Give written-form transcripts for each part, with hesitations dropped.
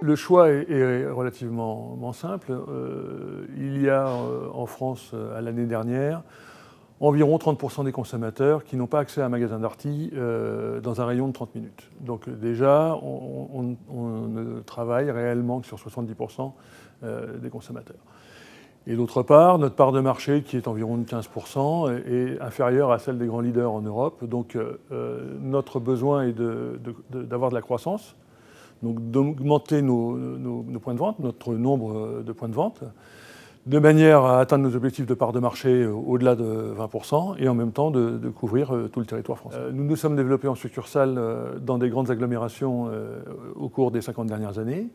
Le choix est relativement simple. Il y a en France, à l'année dernière, environ 30% des consommateurs qui n'ont pas accès à un magasin Darty dans un rayon de 30 minutes. Donc déjà, on ne travaille réellement que sur 70% des consommateurs. Et d'autre part, notre part de marché, qui est environ de 15%, est inférieure à celle des grands leaders en Europe. Donc notre besoin est d'avoir de la croissance, donc d'augmenter nos points de vente, notre nombre de points de vente, de manière à atteindre nos objectifs de part de marché au-delà de 20% et en même temps de couvrir tout le territoire français. Nous nous sommes développés en succursales dans des grandes agglomérations au cours des 50 dernières années,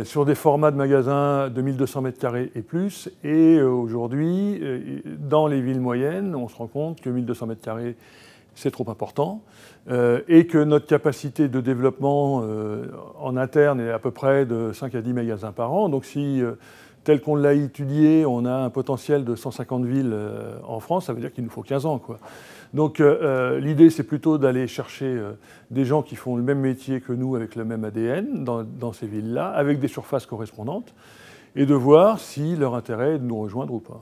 sur des formats de magasins de 1200 m² et plus. Et aujourd'hui, dans les villes moyennes, on se rend compte que 1200 m², c'est trop important et que notre capacité de développement en interne est à peu près de 5 à 10 magasins par an. Donc si tel qu'on l'a étudié, on a un potentiel de 150 villes en France, ça veut dire qu'il nous faut 15 ans, quoi. Donc l'idée, c'est plutôt d'aller chercher des gens qui font le même métier que nous, avec le même ADN, dans ces villes-là, avec des surfaces correspondantes, et de voir si leur intérêt est de nous rejoindre ou pas.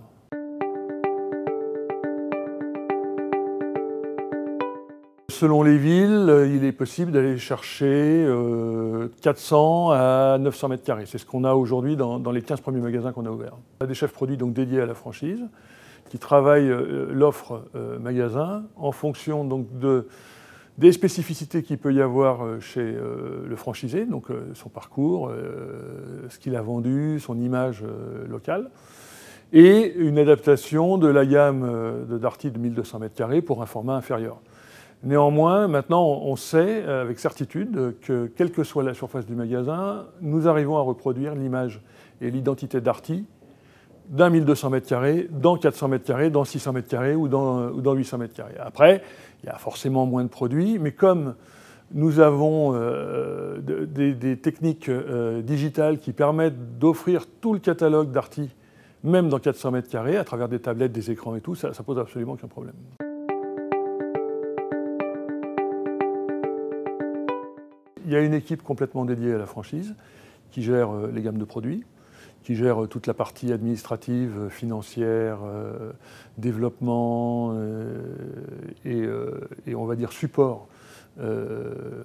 Selon les villes, il est possible d'aller chercher 400 à 900 m². C'est ce qu'on a aujourd'hui dans les 15 premiers magasins qu'on a ouverts. On a des chefs produits donc dédiés à la franchise qui travaillent l'offre magasin en fonction donc des spécificités qu'il peut y avoir chez le franchisé, donc son parcours, ce qu'il a vendu, son image locale, et une adaptation de la gamme de Darty de 1200 m² pour un format inférieur. Néanmoins, maintenant, on sait avec certitude que, quelle que soit la surface du magasin, nous arrivons à reproduire l'image et l'identité Darty d'un 1200 m², dans 400 m², dans 600 m² ou dans 800 m². Après, il y a forcément moins de produits, mais comme nous avons des techniques digitales qui permettent d'offrir tout le catalogue Darty, même dans 400 m², à travers des tablettes, des écrans et tout, ça pose absolument aucun problème. Il y a une équipe complètement dédiée à la franchise qui gère les gammes de produits, qui gère toute la partie administrative, financière, développement et on va dire support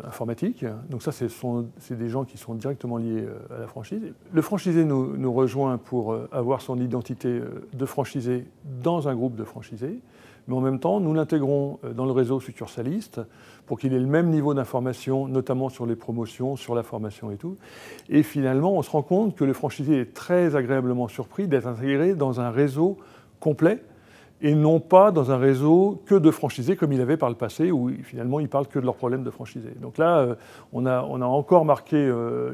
informatique. Donc ça, c'est des gens qui sont directement liés à la franchise. Le franchisé nous rejoint pour avoir son identité de franchisé dans un groupe de franchisés. Mais en même temps, nous l'intégrons dans le réseau succursaliste pour qu'il ait le même niveau d'information, notamment sur les promotions, sur la formation et tout. Et finalement, on se rend compte que le franchisé est très agréablement surpris d'être intégré dans un réseau complet et non pas dans un réseau que de franchisés comme il avait par le passé, où finalement ils parlent que de leurs problèmes de franchisés. Donc là, on a encore marqué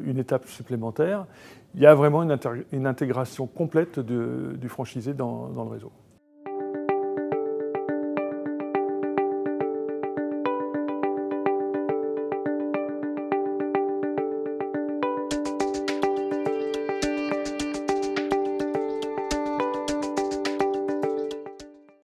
une étape supplémentaire. Il y a vraiment une intégration complète du franchisé dans le réseau.